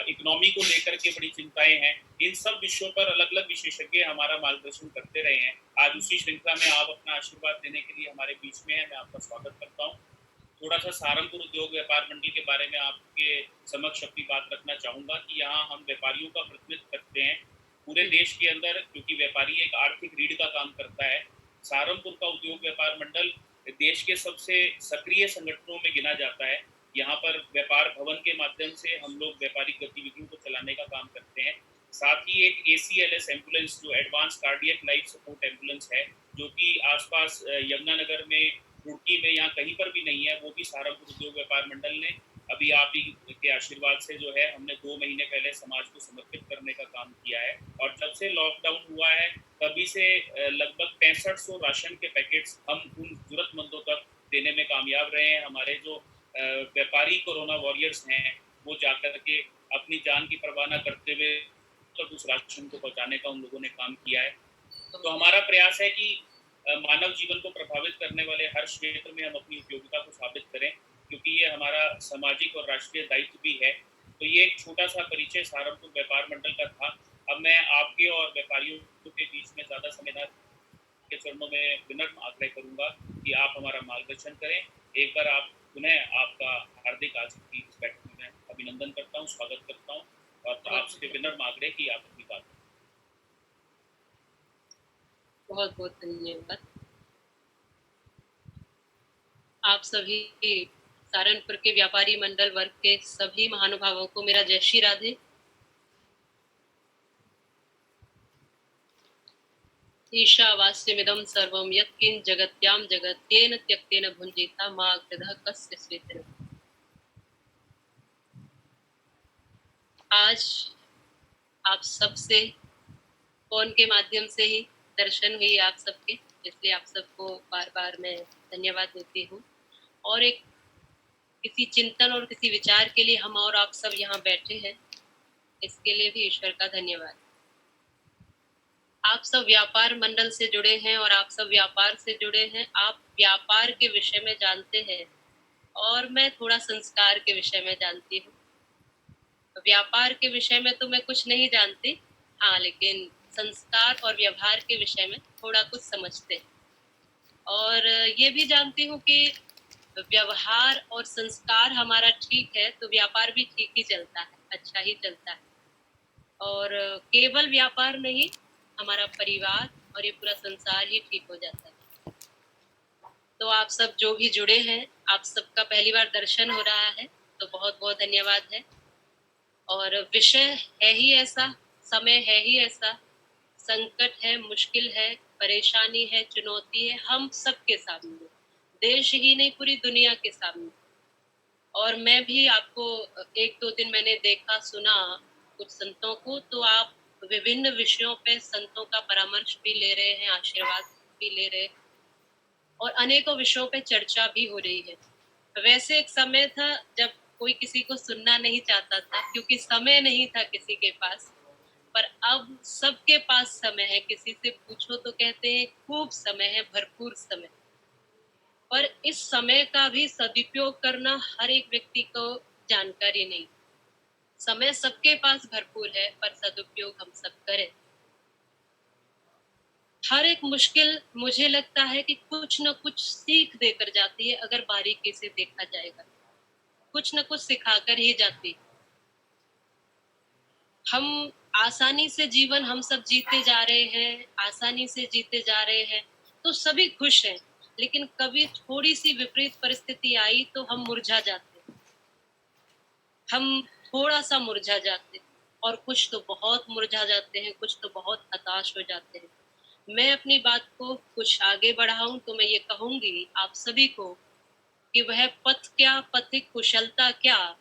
Economy को लेकर के बड़ी चिंताएं हैं। इन सब विषयों पर अलग अलग विशेषज्ञ हमारा मार्गदर्शन करते रहे हैं। आज उसी श्रृंखला में आप अपना आशीर्वाद देने के लिए हमारे बीच में है। मैं आपका स्वागत करता हूँ। थोड़ा सा सहारनपुर उद्योग व्यापार मंडल के बारे में आपके समक्ष अपनी बात रखना चाहूँगा कि यहाँ हम व्यापारियों का प्रतिनिधित्व करते हैं पूरे देश के अंदर, क्योंकि व्यापारी एक आर्थिक रीढ़ का काम करता है। सहारनपुर का उद्योग व्यापार मंडल देश के सबसे सक्रिय संगठनों में गिना जाता है। यहाँ पर व्यापार भवन के माध्यम से हम लोग व्यापारिक गतिविधियों को चलाने का काम करते हैं। साथ ही एक ACLS एम्बुलेंस, जो advance cardiac life support ambulance है, जो कि आसपास यमुनानगर में, रुड़की में, यहाँ कहीं पर भी नहीं है, वो भी सहारनपुर उद्योग व्यापार मंडल ने अभी आप ही के आशीर्वाद से जो है हमने 2 महीने पहले समाज को समर्पित करने का काम किया है। और जब से लॉकडाउन हुआ है तभी से लगभग 6500 राशन के पैकेट्स हम उन जरूरतमंदों तक देने में कामयाब रहे हैं। हमारे जो व्यापारी कोरोना वॉरियर्स हैं, वो जाकर के अपनी जान की परवाह न करते हुए तक उस राशन को पहुंचाने का उन लोगों ने काम किया है। तो हमारा प्रयास है कि मानव जीवन को प्रभावित करने वाले हर क्षेत्र में हम अपनी उपयोगिता को साबित करें, क्योंकि ये हमारा सामाजिक और राष्ट्रीय दायित्व भी है। तो ये एक छोटा सा परिचय सहारनपुर व्यापार मंडल का था। अब मैं आपके और व्यापारियों के बीच में ज़्यादा समय न के चरणों में विनम्र आग्रह करूंगा कि आप हमारा मार्गदर्शन करें। एक बार आप पुनः आपका हार्दिक आज की इस बैठक में अभिनंदन करता हूँ, स्वागत करता हूँ और आपसे विनम्र आग्रह कि आप अपनी बात। बहुत बहुत धन्यवाद। आप सभी सहारनपुर के व्यापारी मंडल वर्ग के सभी महानुभावों को मेरा जय श्री राधे। ईशावास्यमिदं सर्वं यत्किंच जगत्यां जगत् येन त्यक्तेन भुञ्जीता मा अग्रदः कस्य स्वेतिन। आज आप सबसे फोन के माध्यम से ही दर्शन हुई आप सबके, इसलिए आप सबको बार बार मैं धन्यवाद देती हूँ। और एक किसी चिंतन और किसी विचार के लिए हम और आप सब यहाँ बैठे हैं, इसके लिए भी ईश्वर का धन्यवाद। आप सब व्यापार मंडल से जुड़े हैं और आप सब व्यापार से जुड़े हैं। आप व्यापार के विषय में जानते हैं और मैं थोड़ा संस्कार के विषय में जानती हूँ। व्यापार के विषय में तो मैं कुछ नहीं जानती, हाँ, लेकिन संस्कार और व्यवहार के विषय में थोड़ा कुछ समझते हैं। और ये भी जानती हूँ कि व्यवहार और संस्कार हमारा ठीक है तो व्यापार भी ठीक ही चलता है, अच्छा ही चलता है। और केवल व्यापार नहीं, हमारा परिवार और ये पूरा संसार ही ठीक हो जाता है। तो आप सब जो भी जुड़े हैं, आप सबका पहली बार दर्शन हो रहा है, तो बहुत बहुत धन्यवाद है। और विषय है ही ऐसा, समय है ही ऐसा, संकट है, मुश्किल है, परेशानी है, चुनौती है, हम सबके सामने, देश ही नहीं पूरी दुनिया के सामने। और मैं भी आपको 1-2 दिन मैंने देखा सुना कुछ संतों को, तो आप विभिन्न विषयों पे संतों का परामर्श भी ले रहे हैं, आशीर्वाद भी ले रहे हैं और अनेकों विषयों पे चर्चा भी हो रही है। वैसे एक समय था जब कोई किसी को सुनना नहीं चाहता था, क्योंकि समय नहीं था किसी के पास, पर अब सबके पास समय है। किसी से पूछो तो कहते हैं खूब समय है, भरपूर समय। पर इस समय का भी सदुपयोग करना हर एक व्यक्ति को जानकारी नहीं। समय सबके पास भरपूर है, पर सदुपयोग हम सब करें। हर एक मुश्किल मुझे लगता है कि कुछ न कुछ सीख देकर जाती है, अगर बारीकी से देखा जाएगा, कुछ न कुछ सिखाकर ही जाती है। हम आसानी से जीवन हम सब जीते जा रहे हैं, आसानी से जीते जा रहे हैं, तो सभी खुश हैं। लेकिन कभी थोड़ी सी विपरीत परिस्थिति आई तो हम मुरझा जाते हैं, हम थोड़ा सा मुरझा जाते हैं, और कुछ तो बहुत मुरझा जाते हैं, कुछ तो बहुत हताश हो जाते हैं। मैं अपनी बात को कुछ आगे बढ़ाऊं तो मैं ये कहूंगी आप सभी को कि वह पथ क्या, पथिक कुशलता क्या,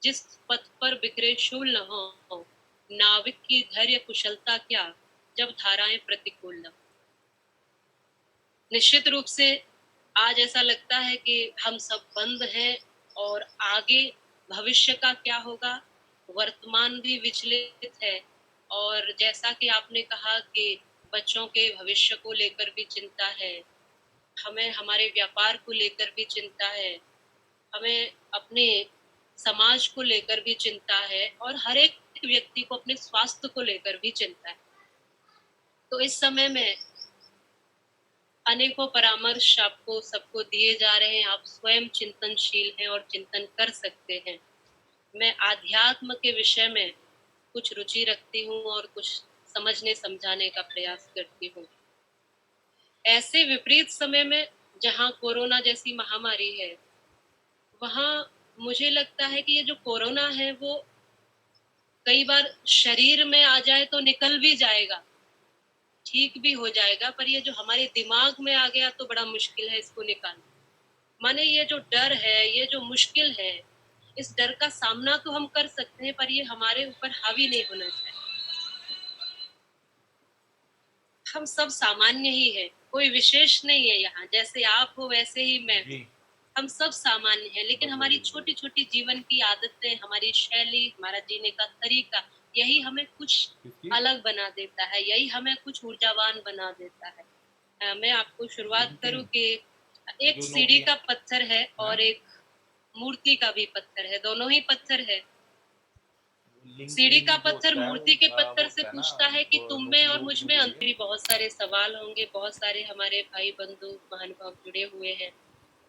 जिस पथ पर बिखरे शूल न हो, नाविक की धैर्य कुशलता क्या, जब धाराएं प्रतिकूल न हो। निश्चित रूप से आज ऐसा लगता है कि हम सब बंद हैं और आगे भविष्य का क्या होगा, वर्तमान भी विचलित है। और जैसा कि आपने कहा कि बच्चों के भविष्य को लेकर भी चिंता है, हमें हमारे व्यापार को लेकर भी चिंता है, हमें अपने समाज को लेकर भी चिंता है और हर एक व्यक्ति को अपने स्वास्थ्य को लेकर भी चिंता है। तो इस समय में अनेकों परामर्श आपको सबको दिए जा रहे हैं, आप स्वयं चिंतनशील हैं और चिंतन कर सकते हैं। मैं आध्यात्म के विषय में कुछ रुचि रखती हूँ और कुछ समझने समझाने का प्रयास करती हूँ। ऐसे विपरीत समय में जहाँ कोरोना जैसी महामारी है, वहाँ मुझे लगता है कि ये जो कोरोना है वो कई बार शरीर में आ जाए तो निकल भी जाएगा, ठीक भी हो जाएगा, पर ये जो हमारे दिमाग में आ गया तो बड़ा मुश्किल है इसको निकालना। माने ये जो डर है, ये जो मुश्किल है, इस डर का सामना तो हम कर सकते हैं, पर ये हमारे ऊपर हावी नहीं होना चाहिए। हम सब सामान्य ही हैं, कोई विशेष नहीं है यहाँ, जैसे आप हो वैसे ही मैं हूँ। जी, हम सब सामान्य हैं, लेकिन बहुत हमारी बढ़िया, बहुत छोटी-छोटी जीवन की आदतें, हमारी शैली, हमारा जीने का तरीका, यही हमें कुछ किसकी? अलग बना देता है, यही हमें कुछ ऊर्जावान बना देता है। मैं आपको शुरुआत करूँ लिंक्डइन कि एक जो सीढ़ी नौकरियाँ का पत्थर है हैं, और एक मूर्ति का भी पत्थर है, दोनों ही पत्थर है। सीढ़ी लिंक्डइन का जो पत्थर होता है मूर्ति के वो पत्थर से होता है ना पूछता है कि वो तुम में और नौकरियों मुझ में के लिए। अंतर। भी बहुत सारे सवाल होंगे, बहुत सारे हमारे भाई बंधु महानुभाव जुड़े हुए हैं,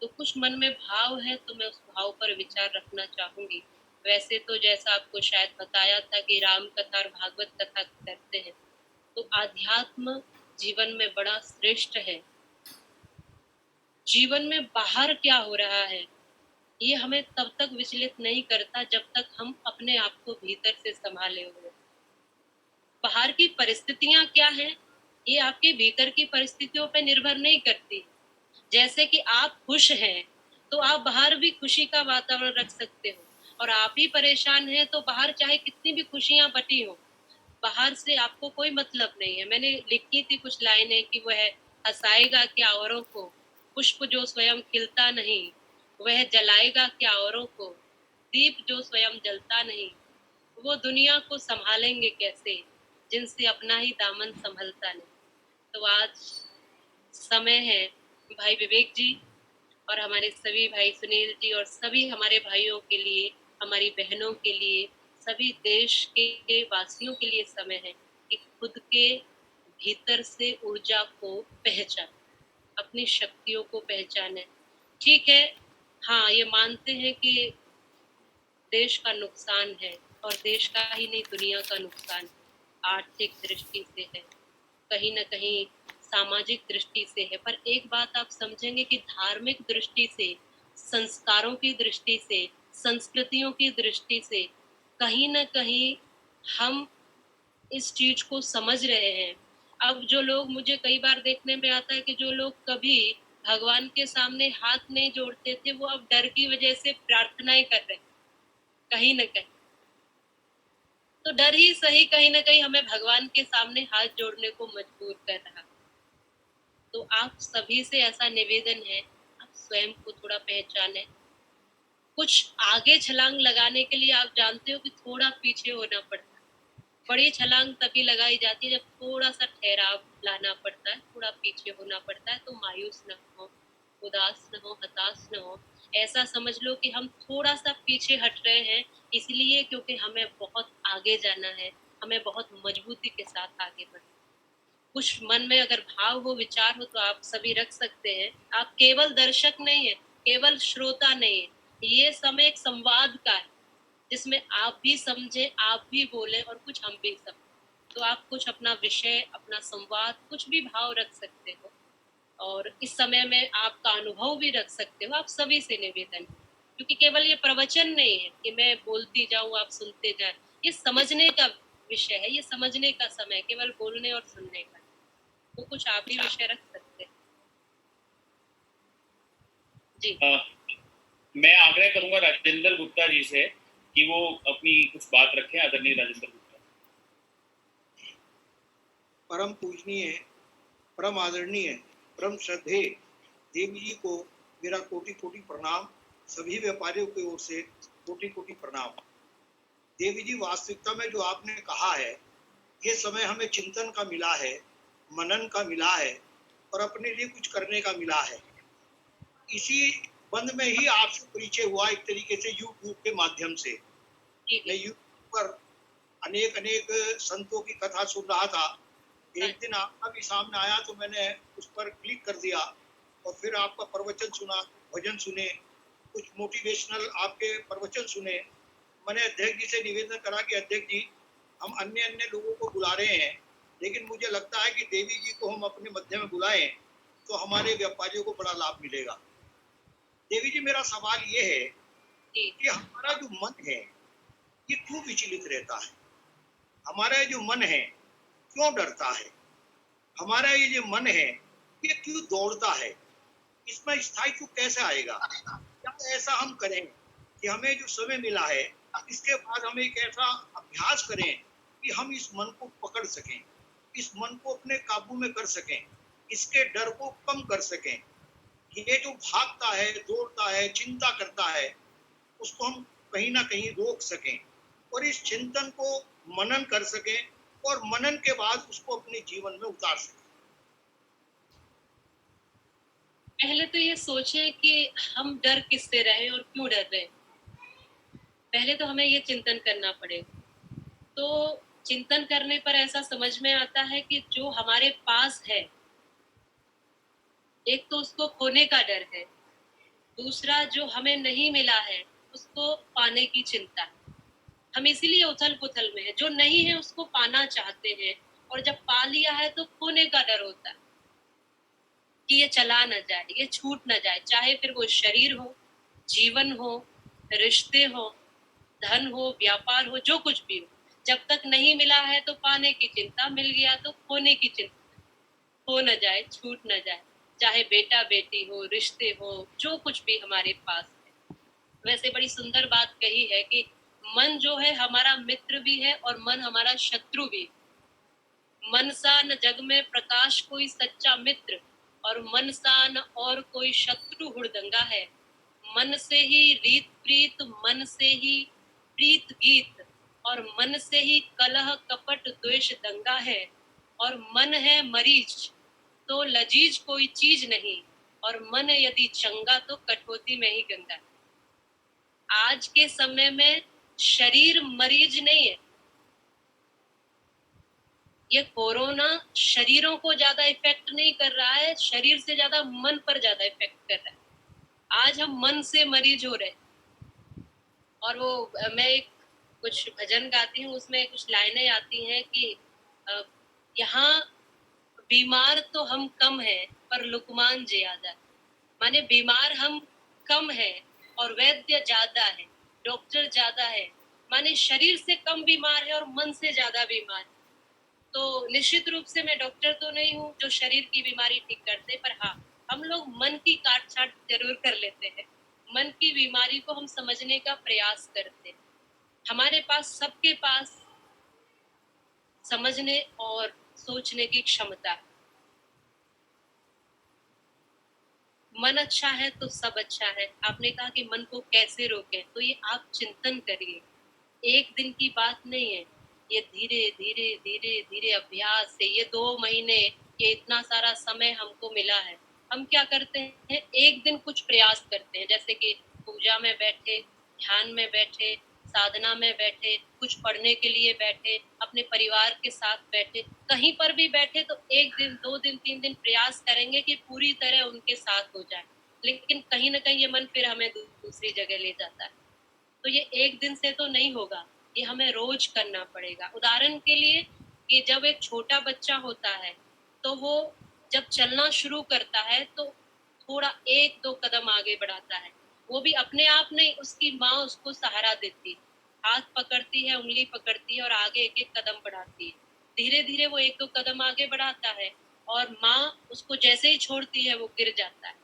तो कुछ मन में भाव है तो मैं उस भाव पर विचार रखना चाहूंगी। वैसे तो जैसा आपको शायद बताया था कि राम कथा और भागवत कथा करते हैं, तो आध्यात्म जीवन में बड़ा श्रेष्ठ है। जीवन में बाहर क्या हो रहा है ये हमें तब तक विचलित नहीं करता जब तक हम अपने आप को भीतर से संभाले हुए। बाहर की परिस्थितियां क्या हैं ये आपके भीतर की परिस्थितियों पर निर्भर नहीं करती। जैसे कि आप खुश हैं तो आप बाहर भी खुशी का वातावरण रख सकते हो, और आप ही परेशान हैं तो बाहर चाहे कितनी भी खुशियां बटी हो, बाहर से आपको कोई मतलब नहीं है। मैंने लिखी थी कुछ लाइनें कि वह हंसाएगा क्या औरों को, पुष्प जो स्वयं खिलता नहीं, वह जलाएगा क्या औरों को, दीप जो स्वयं जलता नहीं, वो दुनिया को संभालेंगे कैसे जिनसे अपना ही दामन संभलता नहीं। तो आज समय है भाई विवेक जी और हमारे सभी भाई सुनील जी और सभी हमारे भाइयों के लिए, हमारी बहनों के लिए, सभी देश के वासियों के लिए समय है कि खुद के भीतर से ऊर्जा को पहचाने, अपनी शक्तियों को पहचाने। ठीक है, हाँ ये मानते हैं कि देश का नुकसान है, और देश का ही नहीं दुनिया का नुकसान है, आर्थिक दृष्टि से है, कहीं ना कहीं सामाजिक दृष्टि से है, पर एक बात आप समझेंगे कि धार्मिक दृष्टि से, संस्कारों की दृष्टि से, संस्कृतियों की दृष्टि से कहीं ना कहीं हम इस चीज को समझ रहे हैं। अब जो लोग, मुझे कई बार देखने में आता है कि जो लोग कभी भगवान के सामने हाथ नहीं जोड़ते थे वो अब डर की वजह से प्रार्थनाएं कर रहे हैं, कहीं ना कहीं। तो डर ही सही कहीं ना कहीं हमें भगवान के सामने हाथ जोड़ने को मजबूर कर रहा। तो आप सभी से ऐसा निवेदन है, आप स्वयं को थोड़ा पहचानें। कुछ आगे छलांग लगाने के लिए आप जानते हो कि थोड़ा पीछे होना पड़ता है। बड़ी छलांग तभी लगाई जाती है जब थोड़ा सा ठहराव लाना पड़ता है, थोड़ा पीछे होना पड़ता है। तो मायूस न हो, उदास न हो, हताश न हो, ऐसा समझ लो कि हम थोड़ा सा पीछे हट रहे हैं, इसलिए क्योंकि हमें बहुत आगे जाना है, हमें बहुत मजबूती के साथ आगे बढ़ना। कुछ मन में अगर भाव हो, विचार हो, तो आप सभी रख सकते हैं। आप केवल दर्शक नहीं है, केवल श्रोता नहीं है, ये समय एक संवाद का है जिसमें आप भी समझे, आप भी बोले और कुछ हम भी समझे। तो आप कुछ अपना विषय, अपना संवाद, कुछ भी भाव रख सकते हो, और इस समय में आपका अनुभव भी रख सकते हो। आप सभी से निवेदन है, क्योंकि केवल ये प्रवचन नहीं है कि मैं बोलती जाऊं आप सुनते जाए, ये समझने का विषय है, ये समझने का समय है, केवल बोलने और सुनने का। तो कुछ आप भी विषय रख सकते हैं जी। मैं आग्रह करूंगा राजेंद्र गुप्ता जी से कि वो अपनी कुछ बात रखें। आदरणीय राजेंद्र गुप्ता। परम पूजनीय, परम आदरणीय, परम श्रद्धेय देवी जी को मेरा कोटि कोटि प्रणाम। सभी व्यापारियों की ओर से कोटि कोटि प्रणाम। देवी जी, वास्तविकता में जो आपने कहा है, ये समय हमें चिंतन का मिला है, मनन का मिला है और अपने लिए कुछ करने का मिला है। इसी बंद में ही आपसे परिचय हुआ एक तरीके से यूट्यूब के माध्यम से। जी मैं जी। यूट्यूब पर अनेक अनेक संतों की कथा सुन रहा था। हाँ एक दिन आपका भी सामने आया तो मैंने उस पर क्लिक कर दिया और फिर आपका प्रवचन सुना, भजन सुने, कुछ मोटिवेशनल आपके प्रवचन सुने। मैंने अध्यक्ष जी से निवेदन करा कि अध्यक्ष जी, हम अन्य अन्य लोगों को बुला रहे हैं, लेकिन मुझे लगता है कि देवी जी को हम अपने मध्य में बुलाएं तो हमारे व्यापारियों को बड़ा लाभ मिलेगा। देवी जी, मेरा सवाल ये है जी। कि हमारा जो मन है ये क्यों विचलित रहता है? हमारा जो मन है क्यों डरता है? हमारा ये जो मन है ये क्यों दौड़ता है? इसमें स्थायित्व कैसे आएगा? क्या ऐसा हम करें कि हमें जो समय मिला है इसके बाद हम एक ऐसा अभ्यास करें कि हम इस मन को पकड़ सकें, इस मन को अपने काबू में कर सकें, इसके डर को कम कर सकें। ये जो भागता है, दौड़ता है, चिंता करता है, उसको हम कहीं ना कहीं रोक सकें और इस चिंतन को मनन कर सकें और मनन के बाद उसको अपने जीवन में उतार सकें। पहले तो ये सोचें कि हम डर किससे रहे हैं और क्यों डर रहे हैं। पहले तो हमें ये चिंतन करना पड़ेगा। तो चिंतन करने पर ऐसा समझ में आता है कि जो हमारे पास है, एक तो उसको खोने का डर है, दूसरा जो हमें नहीं मिला है उसको पाने की चिंता है। हम इसीलिए उथल-पुथल में हैं, जो नहीं है उसको पाना चाहते हैं और जब पा लिया है तो खोने का डर होता है कि ये चला ना जाए, ये छूट ना जाए, चाहे फिर वो शरीर हो, जीवन हो, रिश्ते हो, धन हो, व्यापार हो, जो कुछ भी हो। जब तक नहीं मिला है तो पाने की चिंता, मिल गया तो खोने की चिंता, खो ना जाए, छूट ना जाए, चाहे बेटा-बेटी हो, रिश्ते हो, जो कुछ भी हमारे पास है। वैसे बड़ी सुंदर बात कही है कि मन जो है हमारा मित्र भी है और मन हमारा शत्रु भी है। मन सा न जग में प्रकाश कोई सच्चा मित्र और मन सा न और कोई शत्रु हुड़दंगा है। मन से ही रीत प्रीत, मन से ही प्रीत गीत और मन से ही कलह कपट द्वेष दंगा है। और मन है मरीज तो लजीज कोई चीज नहीं और मन यदि चंगा तो कठौती में ही गंगा है। आज के समय में शरीर मरीज नहीं है। ये कोरोना शरीरों को ज्यादा इफेक्ट नहीं कर रहा है, शरीर से ज्यादा मन पर ज्यादा इफेक्ट कर रहा है। आज हम मन से मरीज हो रहे हैं। और वो मैं एक कुछ भजन गाती हूँ, उसमें कुछ लाइनें आती हैं कि अ, यहाँ बीमार तो हम कम हैं पर लुकमान ज्यादा। माने बीमार हम कम है और वैद्य ज्यादा है, डॉक्टर ज्यादा है। माने शरीर से कम बीमार है और मन से ज्यादा बीमार है। तो निश्चित रूप से मैं डॉक्टर तो नहीं हूँ जो शरीर की बीमारी ठीक करते, पर हाँ, हम लोग मन की काट छाट जरूर कर लेते हैं। मन की बीमारी को हम समझने का प्रयास करते हैं। हमारे पास, सबके पास समझने और सोचने की क्षमता है। मन अच्छा है तो सब अच्छा है। आपने कहा कि मन को कैसे रोकें, तो ये आप चिंतन करिए। एक दिन की बात नहीं है, ये धीरे धीरे धीरे धीरे अभ्यास से, ये 2 महीने, ये इतना सारा समय हमको मिला है। हम क्या करते हैं, एक दिन कुछ प्रयास करते हैं, जैसे कि पूजा में बैठे, ध्यान में बैठे, साधना में बैठे, कुछ पढ़ने के लिए बैठे, अपने परिवार के साथ बैठे, कहीं पर भी बैठे तो 1 दिन 2 दिन 3 दिन प्रयास करेंगे कि पूरी तरह उनके साथ हो जाए। लेकिन कहीं ना कहीं ये मन फिर हमें दूसरी जगह ले जाता है। तो ये एक दिन से तो नहीं होगा, ये हमें रोज करना पड़ेगा। उदाहरण के लिए कि जब एक छोटा बच्चा होता है तो वो जब चलना शुरू करता है तो थोड़ा 1-2 कदम आगे बढ़ाता है। वो भी अपने आप नहीं, उसकी माँ उसको सहारा देती है, हाथ पकड़ती है, उंगली पकड़ती है और आगे एक-एक कदम बढ़ाती है। धीरे-धीरे वो 1-2 कदम आगे बढ़ाता है और माँ उसको जैसे ही छोड़ती है वो गिर जाता है।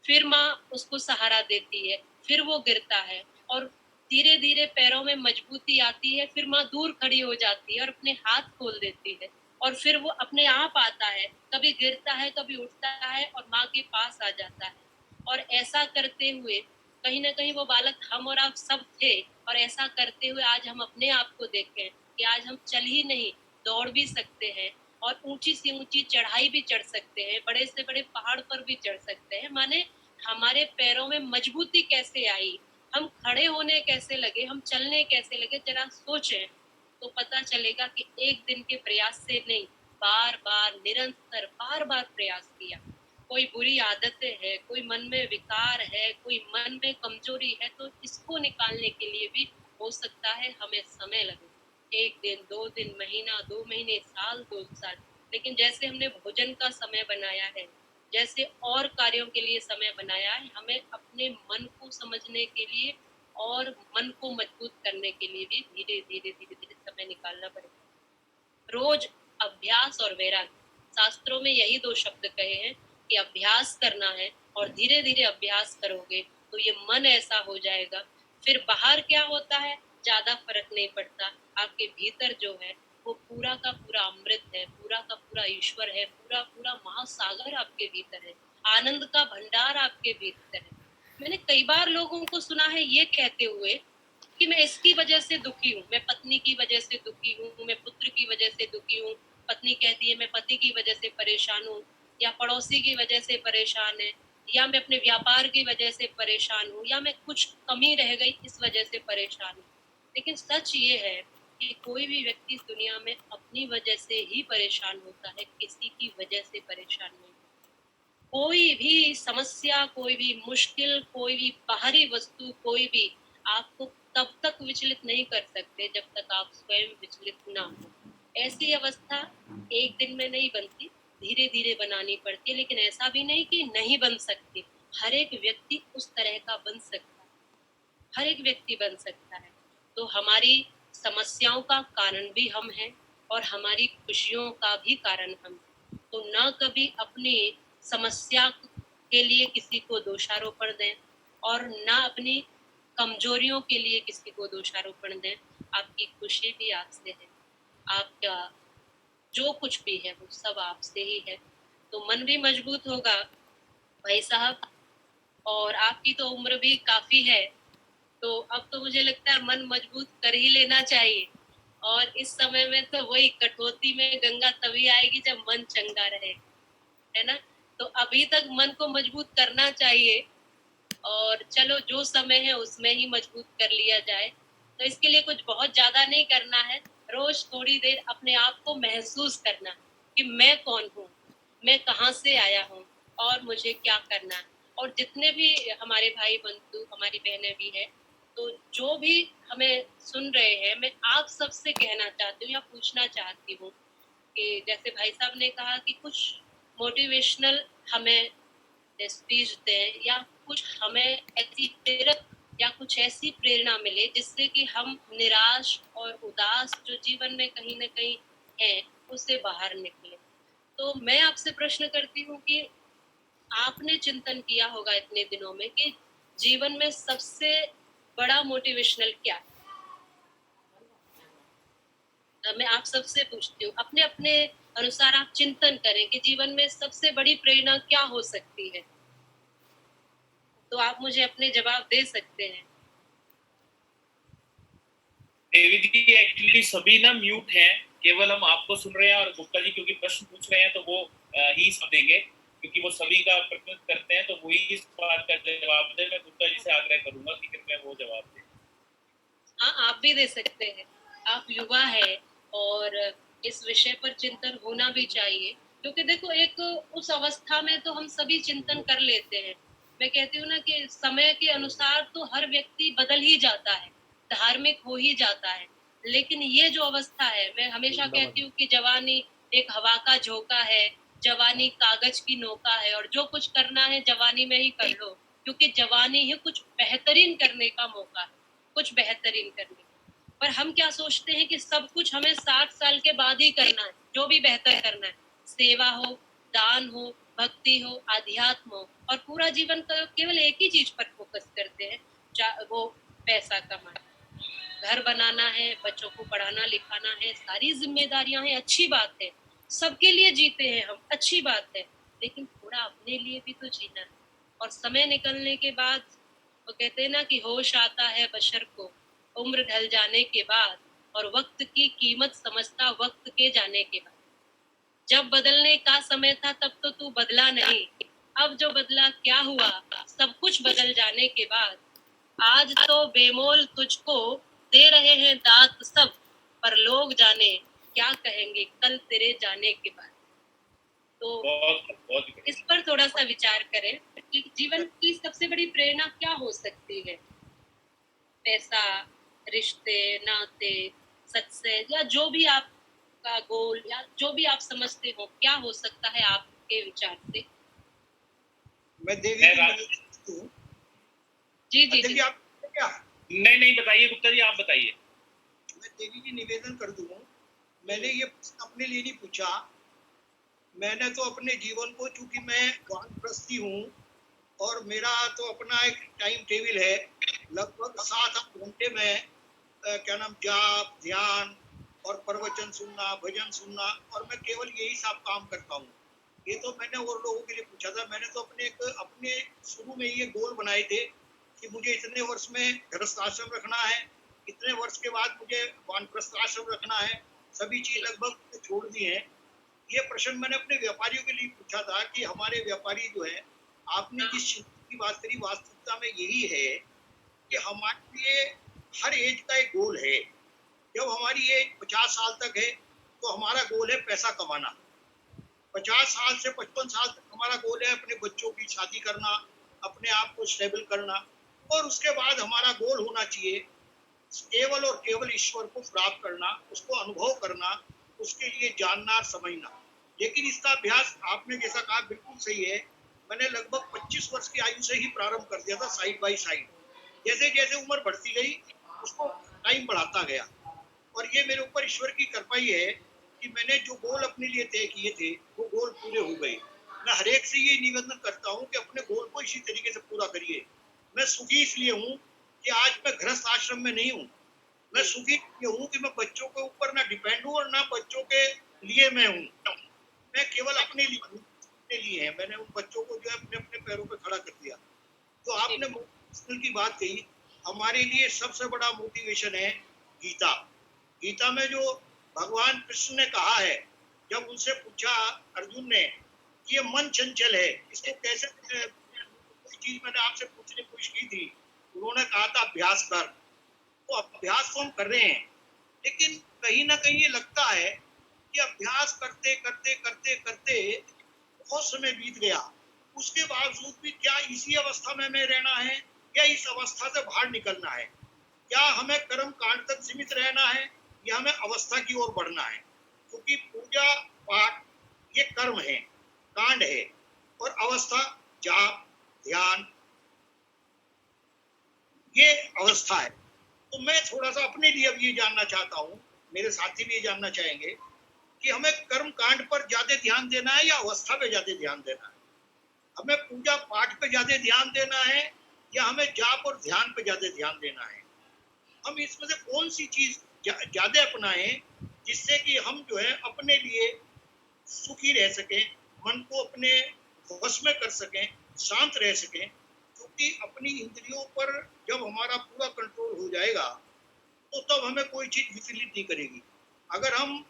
फिर माँ उसको सहारा देती है, फिर वो गिरता है और धीरे-धीरे पैरों में मजबूती आती है, फिर माँ दूर खड़ी हो जाती है और अपने हाथ खोल देती है और फिर वो अपने आप आता है, कभी गिरता है, कभी उठता है और माँ के पास आ जाता है। और ऐसा करते हुए कहीं न कहीं वो बालक हम और आप सब थे और ऐसा करते हुए आज हम अपने आप को देखें कि आज हम चल ही नहीं, दौड़ भी सकते हैं और ऊँची से ऊँची चढ़ाई भी चढ़ सकते हैं, बड़े से बड़े पहाड़ पर भी चढ़ सकते हैं। माने हमारे पैरों में मजबूती कैसे आई, हम खड़े होने कैसे लगे, हम चलने कैसे लगे, जरा सोचें तो पता चलेगा कि एक दिन के प्रयास से नहीं, बार बार निरंतर बार बार प्रयास किया। कोई बुरी आदतें है, कोई मन में विकार है, कोई मन में कमजोरी है, तो इसको निकालने के लिए भी हो सकता है हमें समय लगे, एक दिन, 2 दिन, महीना, 2 महीने, साल, 2 साल। लेकिन जैसे हमने भोजन का समय बनाया है, जैसे और कार्यों के लिए समय बनाया है, हमें अपने मन को समझने के लिए और मन को मजबूत करने के लिए भी धीरे धीरे धीरे धीरे समय निकालना पड़ेगा। रोज अभ्यास और वैराग्य, शास्त्रों में यही 2 शब्द कहे हैं कि अभ्यास करना है, और धीरे धीरे अभ्यास करोगे तो ये मन ऐसा हो जाएगा, फिर बाहर क्या होता है ज्यादा फर्क नहीं पड़ता, आपके भीतर जो है वो पूरा का पूरा अमृत है, पूरा का पूरा ईश्वर है, पूरा पूरा महासागर आपके भीतर है, आनंद का भंडार आपके भीतर है। मैंने कई बार लोगों को सुना है ये कहते हुए कि मैं इसकी वजह से दुखी हूँ, मैं पत्नी की वजह से दुखी हूँ, मैं पुत्र की वजह से दुखी हूँ, पत्नी कहती है मैं पति की वजह से परेशान हूँ, या पड़ोसी की वजह से परेशान है, या मैं अपने व्यापार की वजह से परेशान हूँ, या मैं कुछ कमी रह गई इस वजह से परेशान हूँ। लेकिन सच ये है कि कोई भी व्यक्ति इस दुनिया में अपनी वजह से ही परेशान होता है, किसी की वजह से परेशान नहीं। कोई भी समस्या, कोई भी मुश्किल, कोई भी बाहरी वस्तु, कोई भी आपको तब तक विचलित नहीं कर सकते जब तक आप स्वयं विचलित ना हो। ऐसी अवस्था एक दिन में नहीं बनती, धीरे धीरे बनानी पड़ती है, लेकिन ऐसा भी नहीं कि नहीं बन सकती। हर एक व्यक्ति उस तरह का बन सकता है, हर एक व्यक्ति बन सकता है। तो हमारी समस्याओं का कारण भी हम हैं और हमारी खुशियों का भी कारण हम हैं। तो ना कभी अपनी समस्या के लिए किसी को दोषारोपण दें और ना अपनी कमजोरियों के लिए किसी को दोषारोपण दें। आपकी खुशी भी आपसे है, आपका जो कुछ भी है वो सब आपसे ही है। तो मन भी मजबूत होगा भाई साहब, और आपकी तो उम्र भी काफी है, तो अब तो मुझे लगता है मन मजबूत कर ही लेना चाहिए। और इस समय में तो वही कटौती में गंगा तभी आएगी जब मन चंगा रहे, है ना। तो अभी तक मन को मजबूत करना चाहिए, और चलो जो समय है उसमें ही मजबूत कर लिया जाए। तो इसके लिए कुछ बहुत ज्यादा नहीं करना है, रोज थोड़ी देर अपने आप को महसूस करना कि मैं कौन हूँ, मैं कहाँ से आया हूँ और मुझे क्या करना है। और जितने भी हमारे भाई बंधु, हमारी बहनें भी हैं, तो जो भी हमें सुन रहे हैं, मैं आप सबसे कहना चाहती हूँ या पूछना चाहती हूँ कि जैसे भाई साहब ने कहा कि कुछ मोटिवेशनल हमें स्पीच दें, या कुछ हमें ऐसी प्रेरक या कुछ ऐसी प्रेरणा मिले जिससे कि हम निराश और उदास जो जीवन में कहीं ना कहीं है उससे बाहर निकले। तो मैं आपसे प्रश्न करती हूँ कि आपने चिंतन किया होगा इतने दिनों में कि जीवन में सबसे बड़ा मोटिवेशनल क्या है। मैं आप सबसे पूछती हूँ, अपने अपने अनुसार आप चिंतन करें कि जीवन में सबसे बड़ी प्रेरणा क्या हो सकती है। तो आप मुझे अपने जवाब दे सकते हैं। देवी जी एक्चुअली सभी ना म्यूट हैं, केवल हम आपको सुन रहे हैं, और गुप्ता जी क्योंकि प्रश्न पूछ रहे हैं तो वो ही सब देंगे, क्योंकि वो सभी का प्रतिनिधित्व करते हैं, तो वही इस बात का जवाब दे। मैं गुप्ता जी से आग्रह करूंगा कि कृपया वो जवाब दें। हाँ, आप भी दे सकते हैं, आप युवा है और इस विषय पर चिंतन होना भी चाहिए, क्योंकि देखो एक उस अवस्था में तो हम सभी चिंतन कर लेते हैं। मैं कहती हूँ ना कि समय के अनुसार तो हर व्यक्ति बदल ही जाता है, धार्मिक हो ही जाता है, लेकिन ये जो अवस्था है, मैं हमेशा कहती हूँ कि जवानी एक हवा का झोंका है, जवानी कागज की नौका है, और जो कुछ करना है जवानी में ही कर लो, क्योंकि जवानी ही कुछ बेहतरीन करने का मौका है, कुछ बेहतरीन करने। पर हम क्या सोचते हैं कि सब कुछ हमें 60 साल के बाद ही करना है, जो भी बेहतर करना है, सेवा हो, दान हो, भक्ति हो, अध्यात्म हो, और पूरा जीवन केवल एक ही चीज पर फोकस करते हैं, वो पैसा कमाना, घर बनाना है, बच्चों को पढ़ाना लिखाना है, सारी जिम्मेदारियां हैं, अच्छी बात है, सबके लिए जीते हैं हम, अच्छी बात है, लेकिन थोड़ा अपने लिए भी तो जीना है। और समय निकलने के बाद वो कहते हैं ना कि होश आता है बशर को उम्र ढल जाने के बाद, और वक्त की कीमत समझता वक्त के जाने के बाद। जब बदलने का समय था तब तो तू बदला नहीं, अब जो बदला क्या हुआ, सब कुछ बदल जाने के बाद। आज तो बेमोल तुझको दे रहे हैं दात सब, पर लोग जाने क्या कहेंगे कल तेरे जाने के बाद। तो बहुत इस बढ़िया। पर थोड़ा सा विचार करें कि जीवन की सबसे बड़ी प्रेरणा क्या हो सकती है। पैसा, रिश्ते, नाते, सक्सेस, या जो भी आपका गोल या जो भी आप समझते हो, क्या हो सकता है आपके विचार से। मैं देवी मैं की राज निवेदन हूँ। जी जी अध्यक्ष जी। जी आप क्या, नहीं बताइए गुप्ता जी, आप बताइए। मैं देवी जी निवेदन कर दूं। मैंने ये प्रश्न अपने लिए नहीं पूछा। मैंने तो अपने जीवन को, चूंकि मैं वानप्रस्थी हूँ और मेरा तो अपना एक टाइम टेबल है, लगभग 7-8 घंटे में क्या नाम, जाप, ध्यान और प्रवचन सुनना, भजन सुनना, और मैं केवल यही सब काम करता हूँ। ये तो मैंने और लोगों के लिए पूछा था। मैंने तो अपने शुरू में ये गोल बनाए थे कि मुझे इतने वर्ष में गृहस्थ आश्रम रखना है, इतने वर्ष के बाद मुझे वानप्रस्थ आश्रम रखना है। सभी चीज लगभग छोड़ दी है। ये प्रश्न मैंने अपने व्यापारियों के लिए पूछा था कि हमारे व्यापारी जो है, आपने जिस चिंता की बात करी, वास्तविकता में यही है कि हमारे लिए हर एज का एक गोल है। जब हमारी एज 50 साल तक है तो हमारा गोल है पैसा कमाना। 50 साल से 55 साल तक हमारा गोल है अपने बच्चों की शादी करना, अपने आप को स्टेबल करना, और उसके बाद हमारा गोल होना चाहिए केवल और केवल ईश्वर को प्राप्त करना, उसको अनुभव करना, उसके लिए जानना और समझना। लेकिन इसका अभ्यास आपने जैसा कहा बिल्कुल सही है। मैंने लगभग 25 वर्ष की आयु से ही प्रारंभ कर दिया था, साइड बाय साइड। जैसे जैसे उम्र बढ़ती गई उसको टाइम बढ़ाता गया, और ये मेरे ऊपर ईश्वर की कृपा ही है कि मैंने जो गोल अपने लिए तय किए थे वो गोल पूरे हो गए। मैं हर एक से ये निवेदन करता हूँ कि अपने गोल को इसी तरीके से पूरा करिए। मैं सुखी इसलिए हूँ कि आज मैं गृहस्थ आश्रम में नहीं हूँ। मैं सुखी ये हूँ कि मैं बच्चों के ऊपर ना डिपेंड हूँ और ना बच्चों के लिए मैं हूँ। मैं केवल अपने लिए हूँ, अपने लिए है। मैंने उन बच्चों को जो है अपने अपने पैरों पे खड़ा कर दिया। तो आपने मोटिवेशनल की बात कही, हमारे लिए सबसे बड़ा मोटिवेशन है गीता। गीता में जो भगवान कृष्ण ने कहा है, जब उनसे पूछा अर्जुन ने कि ये मन चंचल है, इसको कैसे, कोई चीज मैंने आपसे पूछने की कोशिश की थी, उन्होंने कहा था अभ्यास कर। तो अभ्यास तो हम कर रहे हैं, लेकिन कहीं ना कहीं ये लगता है कि अभ्यास करते करते करते करते बहुत समय बीत गया, उसके बावजूद भी क्या इसी अवस्था में हमें रहना है या इस अवस्था से बाहर निकलना है? क्या हमें कर्म कांड तक सीमित रहना है या हमें अवस्था की ओर बढ़ना है? क्योंकि पूजा पाठ ये कर्म है, कांड है, और अवस्था जाप, ध्यान, ये अवस्था है। तो मैं थोड़ा सा अपने लिए अब ये जानना चाहता हूँ, मेरे साथी भी ये जानना चाहेंगे कि हमें कर्म कांड पर ज्यादा ध्यान देना है या अवस्था पे ज्यादा ध्यान देना है? हमें पूजा पाठ पे ज्यादा ध्यान देना है या हमें जाप और ध्यान पे ज्यादा ध्यान देना है? हम इसमें से कौन सी चीज ज्यादा अपनाएं जिससे कि हम जो है अपने लिए सुखी रह सकें, मन को अपने वश में कर सकें, शांत रह सकें। क्योंकि अपनी इंद्रियों पर जब हमारा पूरा कंट्रोल हो जाएगा तो तब हमें कोई चीज विचलित नहीं करेगी। अगर हम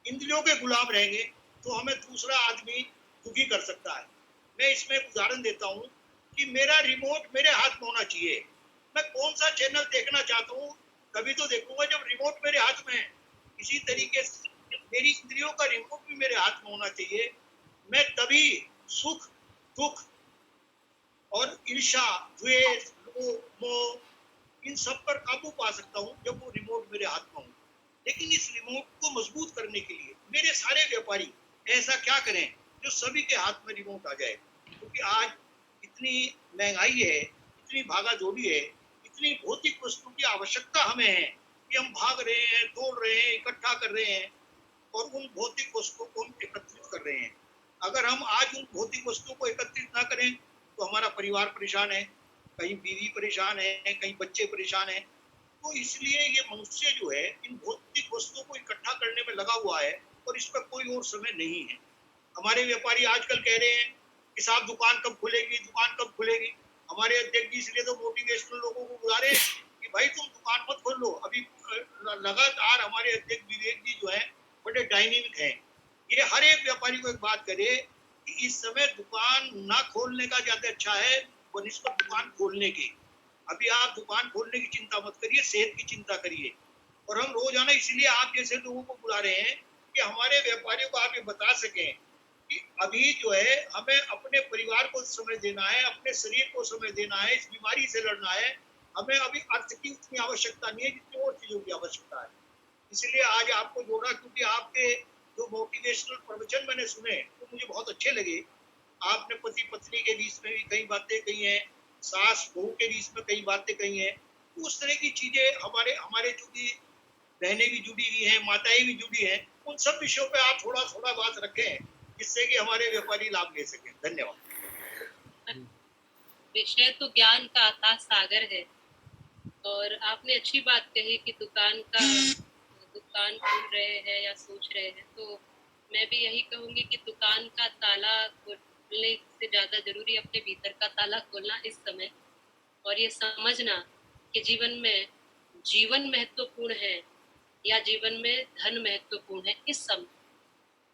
इंद्रियों के गुलाम रहेंगे तो हमें दूसरा आदमी दुखी कर सकता है। मैं इसमें एक उदाहरण देता हूँ कि मेरा रिमोट मेरे हाथ में होना चाहिए। मैं कौन सा चैनल देखना चाहता हूँ तभी तो देखूंगा जब रिमोट मेरे हाथ में है। इसी तरीके से मेरी इंद्रियों का रिमोट भी मेरे हाथ में होना चाहिए। मैं तभी सुख, दुख और ईर्ष्या, द्वेष, लोभ, मोह, इन सब पर काबू पा सकता हूँ जब वो रिमोट मेरे हाथ में हो। लेकिन इस रिमोट को मजबूत करने के लिए मेरे सारे व्यापारी ऐसा क्या करें जो सभी के हाथ में रिमोट आ जाए? क्योंकि आज इतनी महंगाई है, इतनी भागा दौड़ी है, इतनी भौतिक वस्तु की आवश्यकता हमें है कि हम भाग रहे हैं, दौड़ रहे हैं, इकट्ठा कर रहे हैं और उन भौतिक वस्तुओं को हम एकत्रित कर रहे हैं। अगर हम आज उन भौतिक वस्तुओं को एकत्रित ना करें तो हमारा परिवार परेशान है, कहीं बीवी परेशान है, कहीं बच्चे परेशान है। तो इसलिए ये मनुष्य जो है इन भौतिक वस्तुओं को इकट्ठा करने में लगा हुआ है और इस पर कोई और समय नहीं है। हमारे व्यापारी आजकल कह रहे हैं कि साहब दुकान कब खुलेगी, दुकान कब खुलेगी। हमारे अध्यक्ष जी इसलिए तो मोटिवेशनल लोगों को बुला रहे हैं कि भाई तुम दुकान मत खोल लो। अभी लगातार हमारे अध्यक्ष विवेक जी जो है बड़े डायनेमिक हैं। ये हर एक व्यापारी को एक बात करे कि इस समय दुकान ना खोलने का ज्यादा अच्छा है बनिस्बत दुकान खोलने के। अभी आप दुकान खोलने की चिंता मत करिए, सेहत की चिंता करिए। और हम रोजाना इसलिए आप जैसे लोगों को बुला रहे हैं कि हमारे व्यापारियों को आप ये बता सकें कि अभी जो है हमें अपने परिवार को समय देना है, अपने शरीर को समय देना है, इस बीमारी से लड़ना है। हमें अभी अर्थ की उतनी आवश्यकता नहीं है जितनी और चीजों की आवश्यकता है। इसलिए आज आपको जोड़ा, क्योंकि आपके जो मोटिवेशनल प्रवचन मैंने सुने तो मुझे बहुत अच्छे लगे। आपने पति पत्नी के बीच में भी कई बातें कही हैं, सास बहू के बीच में कई बातें कही हैं। तो उस तरह की चीजें हमारे हमारे जो भी बहनें भी जुड़ी हुई हैं, माताएं भी जुड़ी हैं, उन सब विषयों पे आप थोड़ा थोड़ा बात रखें जिससे कि हमारे व्यापारी लाभ ले सकें। धन्यवाद। विषय तो ज्ञान का अथाह सागर है। और आपने अच्छी बात कही कि दुकान खोल रहे हैं या सोच रहे हैं, तो मैं भी यही कहूंगी कि दुकान का ताला खोलने से ज्यादा जरूरी अपने भीतर का ताला खोलना इस समय, और ये समझना कि जीवन महत्वपूर्ण है या जीवन में धन महत्वपूर्ण है इस समय।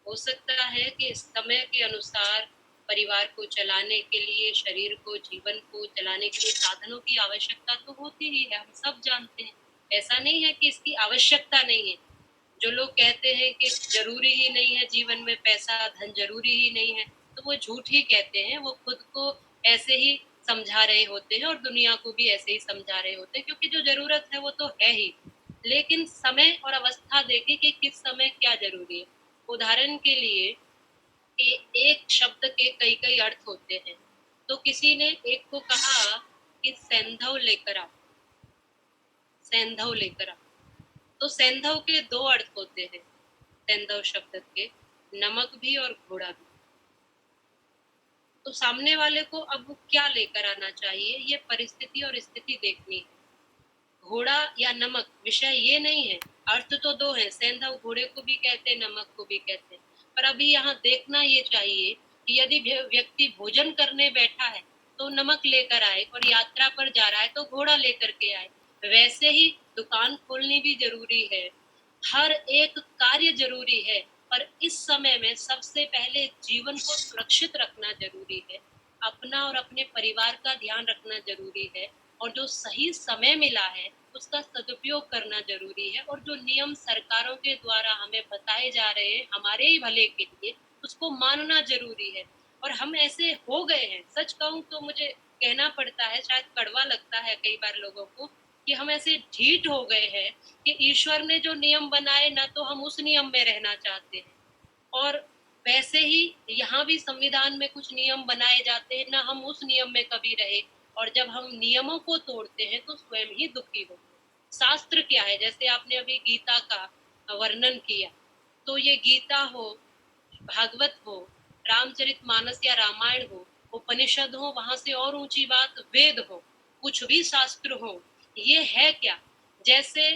हो सकता है कि इस समय के अनुसार परिवार को चलाने के लिए, शरीर को, जीवन को चलाने के लिए साधनों की आवश्यकता तो होती ही है, हम सब जानते हैं। ऐसा नहीं है कि इसकी आवश्यकता नहीं है। जो लोग कहते हैं कि जरूरी ही नहीं है जीवन में पैसा, धन जरूरी ही नहीं है, तो वो झूठ ही कहते हैं। वो खुद को ऐसे ही समझा रहे होते हैं और दुनिया को भी ऐसे ही समझा रहे होते हैं, क्योंकि जो जरूरत है वो तो है ही। लेकिन समय और अवस्था देखें कि किस समय क्या जरूरी है। उदाहरण के लिए एक शब्द के कई कई अर्थ होते हैं। तो किसी ने एक को कहा कि सैंधव लेकर आओ, सैंधव लेकर आओ। तो सैंधव के दो अर्थ होते हैं, सैंधव शब्द के, नमक भी और घोड़ा भी। तो सामने वाले को अब क्या लेकर आना चाहिए, ये परिस्थिति और स्थिति देखनी है। घोड़ा या नमक विषय ये नहीं है, अर्थ तो दो है। सैंधव घोड़े को भी कहते हैं, नमक को भी कहते हैं। पर अभी यहाँ देखना ये चाहिए कि यदि व्यक्ति भोजन करने बैठा है तो नमक लेकर आए, और यात्रा पर जा रहा है तो घोड़ा लेकर के आए। वैसे ही दुकान खोलनी भी जरूरी है, हर एक कार्य जरूरी है। पर इस समय में सबसे पहले जीवन को सुरक्षित रखना जरूरी है, अपना और अपने परिवार का ध्यान रखना जरूरी है। और जो सही समय मिला है उसका सदुपयोग करना जरूरी है। और जो नियम सरकारों के द्वारा हमें बताए जा रहे हैं हमारे ही भले के लिए, उसको मानना जरूरी है। और हम ऐसे हो गए हैं, सच कहूँ तो मुझे कहना पड़ता है, शायद कड़वा लगता है कई बार लोगों को, कि हम ऐसे ढीठ हो गए हैं कि ईश्वर ने जो नियम बनाए ना तो हम उस नियम में रहना चाहते हैं, और वैसे ही यहाँ भी संविधान में कुछ नियम बनाए जाते हैं ना हम उस नियम में कभी रहे। और जब हम नियमों को तोड़ते हैं तो स्वयं ही दुखी होते हैं। शास्त्र क्या है, जैसे आपने अभी गीता का वर्णन किया, तो ये गीता हो, भागवत हो, रामचरितमानस या रामायण हो, उपनिषद हो, वहां से और ऊंची बात वेद हो, कुछ भी शास्त्र हो, ये है क्या? जैसे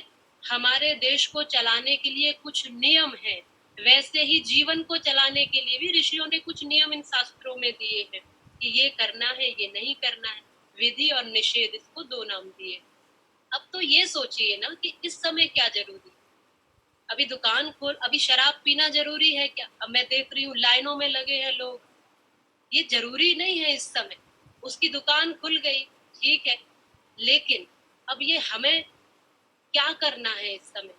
हमारे देश को चलाने के लिए कुछ नियम है, वैसे ही जीवन को चलाने के लिए भी ऋषियों ने कुछ नियम इन शास्त्रों में दिए हैं कि ये करना है, ये नहीं करना है। विधि और निषेध, इसको दो नाम दिए। अब तो ये सोचिए ना कि इस समय क्या जरूरी है। अभी दुकान खोल, अभी शराब पीना जरूरी है क्या? अब मैं देख रही हूँ लाइनों में लगे हैं लोग, ये जरूरी नहीं है इस समय। उसकी दुकान खुल गई, ठीक है, लेकिन अब ये हमें क्या करना है इस समय,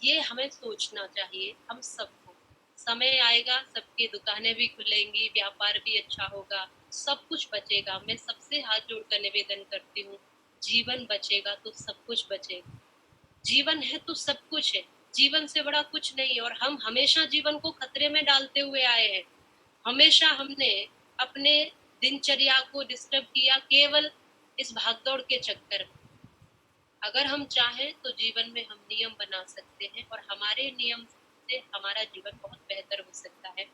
ये हमें सोचना चाहिए हम सबको। समय आएगा, सबकी दुकानें भी खुलेंगी, व्यापार भी अच्छा होगा, सब कुछ बचेगा। मैं सबसे हाथ जोड़कर निवेदन करती हूँ, जीवन बचेगा तो सब कुछ बचेगा। जीवन है तो सब कुछ है, जीवन से बड़ा कुछ नहीं। और हम हमेशा जीवन को खतरे में डालते हुए आए हैं। हमेशा हमने अपने दिनचर्या को डिस्टर्ब किया केवल इस भागदौड़ के चक्कर में। अगर हम चाहें तो जीवन में हम नियम बना सकते हैं, और हमारे नियम से हमारा जीवन बहुत बेहतर हो सकता है।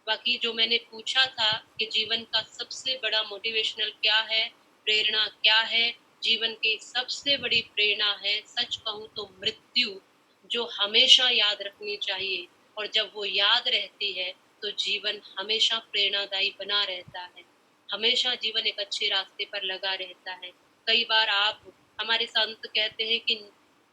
बाकी जो मैंने पूछा था कि जीवन का सबसे बड़ा मोटिवेशनल क्या है, प्रेरणा क्या है, जीवन की सबसे बड़ी प्रेरणा है, सच कहूँ तो मृत्यु, जो हमेशा याद रखनी चाहिए। और जब वो याद रहती है तो जीवन हमेशा प्रेरणादायी बना रहता है, हमेशा जीवन एक अच्छे रास्ते पर लगा रहता है। कई बार हमारे संत कहते हैं कि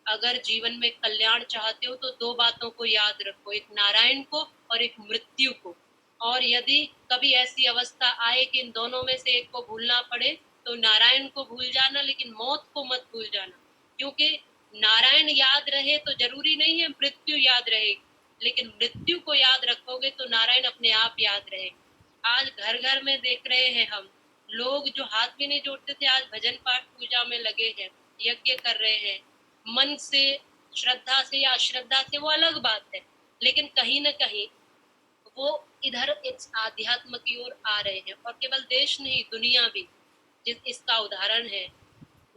अगर जीवन में कल्याण चाहते हो तो दो बातों को याद रखो, एक नारायण को और एक मृत्यु को। और यदि कभी ऐसी अवस्था आए कि इन दोनों में से एक को भूलना पड़े तो नारायण को भूल जाना, लेकिन मौत को मत भूल जाना। क्योंकि नारायण याद रहे तो जरूरी नहीं है मृत्यु याद रहेगी, लेकिन मृत्यु को याद रखोगे तो नारायण अपने आप याद रहे। आज घर घर में देख रहे हैं हम लोग जो हाथ भी नहीं जोड़ते थे, आज भजन पाठ पूजा में लगे हैं, यज्ञ कर रहे हैं, मन से, श्रद्धा से या अश्रद्धा से, वो अलग बात है, लेकिन कहीं ना कहीं वो इधर इस आध्यात्म की ओर आ रहे हैं। और केवल देश नहीं, दुनिया भी जिस इसका उदाहरण है।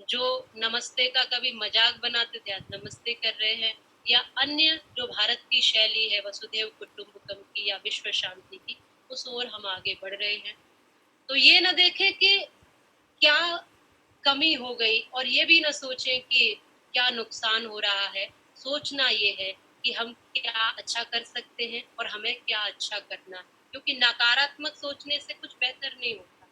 जो नमस्ते का कभी मजाक बनाते थे, आज नमस्ते कर रहे हैं, या अन्य जो भारत की शैली है वसुधैव कुटुंबकम की या विश्व शांति की, उस ओर हम आगे बढ़ रहे हैं। तो ये न देखें कि क्या कमी हो गई, और ये भी न सोचें कि क्या नुकसान हो रहा है। सोचना ये है कि हम क्या अच्छा कर सकते हैं और हमें क्या अच्छा करना है। क्योंकि नकारात्मक सोचने से कुछ बेहतर नहीं होता,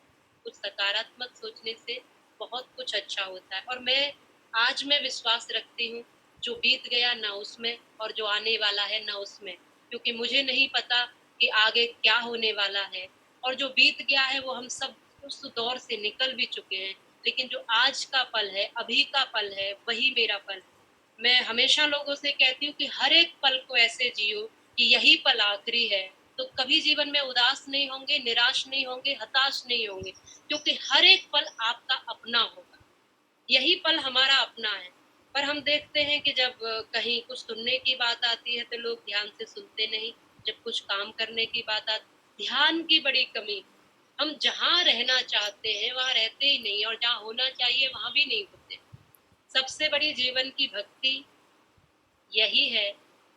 कुछ सकारात्मक सोचने से बहुत कुछ अच्छा होता है। और मैं विश्वास रखती हूँ, जो बीत गया ना उसमें, और जो आने वाला है ना उसमें। क्योंकि मुझे नहीं पता कि आगे क्या होने वाला है, और जो बीत गया है वो हम सब उस दौर से निकल भी चुके हैं। लेकिन जो आज का पल है, अभी का पल है, वही मेरा पल है। मैं हमेशा लोगों से कहती हूँ कि हर एक पल को ऐसे जियो कि यही पल आखिरी है। तो कभी जीवन में उदास नहीं होंगे, निराश नहीं होंगे, हताश नहीं होंगे, क्योंकि हर एक पल आपका अपना होगा, यही पल हमारा अपना है। पर हम देखते हैं कि जब कहीं कुछ सुनने की बात आती है तो लोग ध्यान से सुनते नहीं, जब कुछ काम करने की बात आती, ध्यान की बड़ी कमी। हम जहाँ रहना चाहते हैं वहाँ रहते ही नहीं, और जहाँ होना चाहिए वहाँ भी नहीं होते। सबसे बड़ी जीवन की भक्ति यही है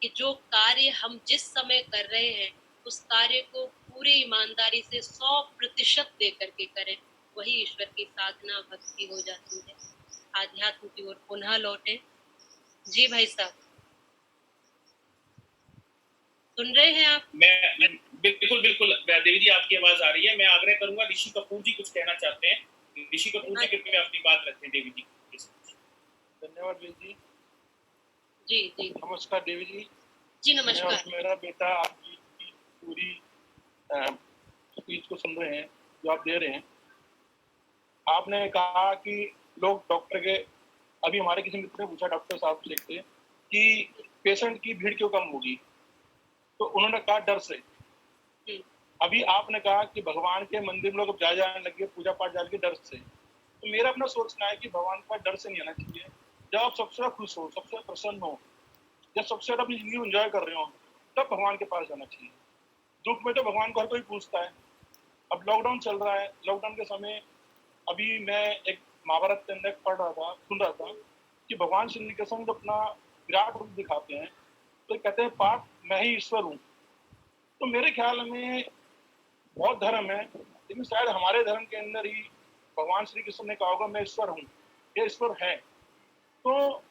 कि जो कार्य हम जिस समय कर रहे हैं उस कार्य को पूरी ईमानदारी से 100% दे करके करें, वही ईश्वर की साधना भक्ति हो जाती है। आध्यात्म की ओर पुनः लौटे। जी भाई साहब, सुन रहे हैं आप? मैं बिल्कुल बिल्कुल देवी जी, आपकी आवाज आ रही है। मैं आग्रह करूंगा, ऋषि कपूर जी कुछ कहना चाहते हैं। ऋषि कपूर जी कृपया अपनी बात रखें देवी जी। धन्यवाद देवी जी। जी जी नमस्कार देवी जी। जी मैं और नमस्कार। मेरा बेटा आपकी पूरी स्पीच को सुन रहे हैं जो आप दे रहे हैं। आपने कहा कि लोग डॉक्टर के, अभी हमारे किसी मित्र ने पूछा डॉक्टर साहब से कि पेशेंट की भीड़ क्यों कम होगी, तो उन्होंने कहा डर से। अभी आपने कहा कि भगवान के मंदिर में लोग जाने लगे, पूजा पाठ जाने के डर से। तो मेरा अपना सोचना है कि भगवान का डर से नहीं आना चाहिए। जब आप सबसे खुश हो, सबसे प्रसन्न हो, जब सबसे ज्यादा अपनी जिंदगी एंजॉय कर रहे हो, तब भगवान के पास जाना चाहिए। दुख में तो भगवान को हर कोई पूछता है। अब लॉकडाउन चल रहा है, लॉकडाउन के समय अभी मैं एक महाभारत के अंदर पढ़ रहा था, सुन रहा था कि भगवान श्री कृष्ण जब अपना विराट रूप दिखाते हैं तो कहते हैं पाठ मैं ही ईश्वर हूँ। तो मेरे ख्याल में बहुत धर्म है, लेकिन शायद हमारे धर्म के अंदर ही भगवान श्री कृष्ण ने कहा होगा मैं ईश्वर हूँ, ये ईश्वर है। तो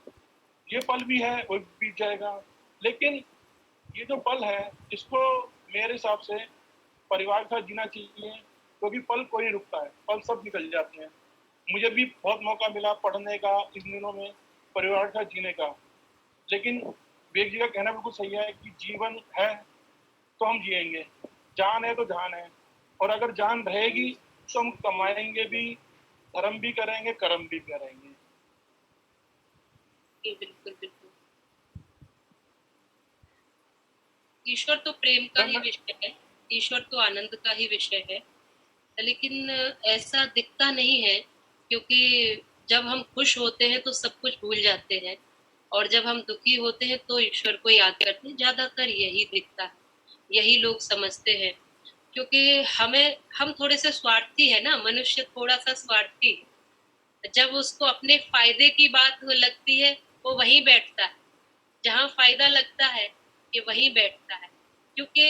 ये पल भी है, वो बीत जाएगा। लेकिन ये जो पल है इसको मेरे हिसाब से परिवार के साथ जीना चाहिए, क्योंकि पल कोई नहीं रुकता है, पल सब निकल जाते हैं। मुझे भी बहुत मौका मिला पढ़ने का इन दिनों में, परिवार के साथ जीने का। लेकिन विवेक जी का कहना बिल्कुल सही है कि जीवन है तो हम जिएंगे, जान है तो जान है, और अगर जान रहेगी तो हम कमाएंगे भी, धर्म भी करेंगे, कर्म भी करेंगे। बिल्कुल बिल्कुल। ईश्वर तो प्रेम का ही विषय है, ईश्वर तो आनंद का ही विषय है। लेकिन ऐसा दिखता नहीं है, क्योंकि जब हम खुश होते हैं तो सब कुछ भूल जाते हैं, और जब हम दुखी होते हैं तो ईश्वर को याद करते हैं। ज्यादातर यही दिखता है, यही लोग समझते हैं। क्योंकि हम थोड़े से स्वार्थी है ना, मनुष्य थोड़ा सा स्वार्थी है। जब उसको अपने फायदे की बात लगती है वो वहीं बैठता है, जहाँ फायदा लगता है ये वहीं बैठता है। क्योंकि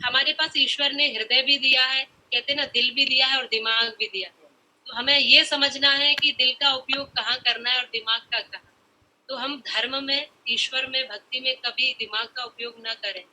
हमारे पास ईश्वर ने हृदय भी दिया है, कहते ना दिल भी दिया है और दिमाग भी दिया है। तो हमें ये समझना है कि दिल का उपयोग कहाँ करना है और दिमाग का कहाँ। तो हम धर्म में, ईश्वर में, भक्ति में कभी दिमाग का उपयोग ना करें।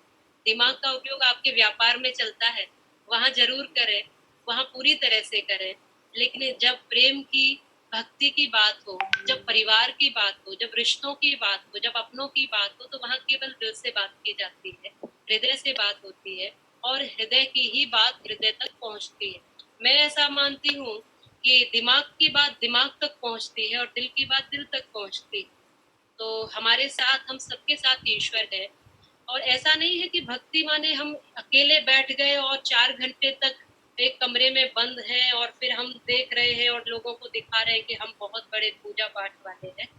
दिमाग का उपयोग आपके व्यापार में चलता है, वहां जरूर करें, वहां पूरी तरह से करें। लेकिन जब प्रेम की, भक्ति की बात हो, जब परिवार की बात हो, जब रिश्तों की बात हो, जब अपनों की बात हो, तो वहां केवल दिल से बात की जाती है, हृदय से बात होती है। और हृदय की ही बात हृदय तक पहुंचती है। मैं ऐसा मानती हूँ कि दिमाग की बात दिमाग तक पहुंचती है और दिल की बात दिल तक पहुंचती है। तो हमारे साथ, हम सबके साथ ईश्वर है। और ऐसा नहीं है कि भक्ति माने हम अकेले बैठ गए और 4 घंटे तक एक कमरे में बंद हैं और फिर हम देख रहे हैं और लोगों को दिखा रहे हैं कि हम बहुत बड़े पूजा पाठ वाले हैं।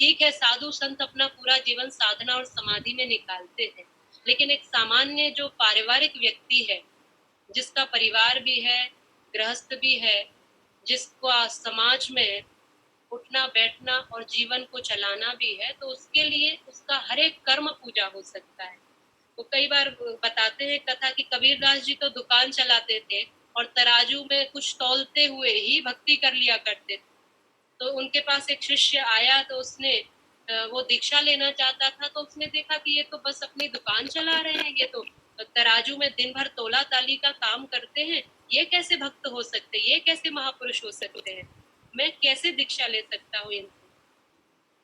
ठीक है, साधु संत अपना पूरा जीवन साधना और समाधि में निकालते हैं, लेकिन एक सामान्य जो पारिवारिक व्यक्ति है, जिसका परिवार भी है, गृहस्थ भी है, जिसका समाज में उठना बैठना और जीवन को चलाना भी है, तो उसके लिए उसका हर एक कर्म पूजा हो सकता है। तो कई बार बताते हैं कथा कि कबीरदास जी तो दुकान चलाते थे और तराजू में कुछ तौलते हुए ही भक्ति कर लिया करते थे। तो उनके पास एक शिष्य आया, तो उसने वो दीक्षा लेना चाहता था, तो उसने देखा कि ये तो बस अपनी दुकान चला रहे हैं, ये तो तराजू में दिन भर तोला ताली का काम करते हैं, ये कैसे भक्त हो सकते, ये कैसे महापुरुष हो सकते हैं, मैं कैसे दीक्षा ले सकता हूँ इनसे।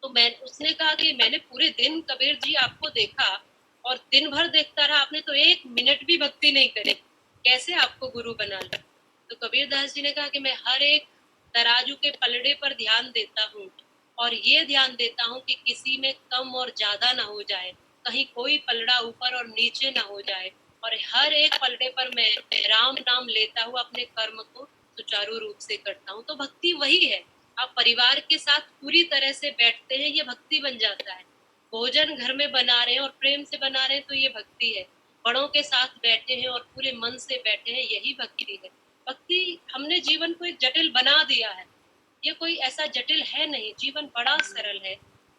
तो उसने कहा कि मैंने पूरे दिन कबीर जी आपको देखा और दिन भर देखता रहा, आपने तो 1 मिनट भी भक्ति नहीं करी, कैसे आपको गुरु बना लिया। तो कबीरदास जी ने कहा कि मैं हर एक तराजू के पलड़े पर ध्यान देता हूँ और ये ध्यान देता हूँ कि किसी में कम और ज्यादा ना हो जाए, कहीं कोई पलड़ा ऊपर और नीचे ना हो जाए, और हर एक पलड़े पर मैं राम नाम लेता हुआ अपने कर्म को सुचारू रूप से करता हूँ। तो भक्ति वही है, आप परिवार के साथ पूरी तरह से बैठते हैं, ये भक्ति बन जाता है। भोजन घर में बना रहे हैं और प्रेम से बना रहे हैं, तो ये भक्ति है। बड़ों के साथ बैठे हैं और पूरे मन से बैठे हैं, यही भक्ति है। भक्ति, हमने जीवन को एक जटिल बना दिया है, ये कोई ऐसा जटिल है नहीं, जीवन बड़ा सरल है,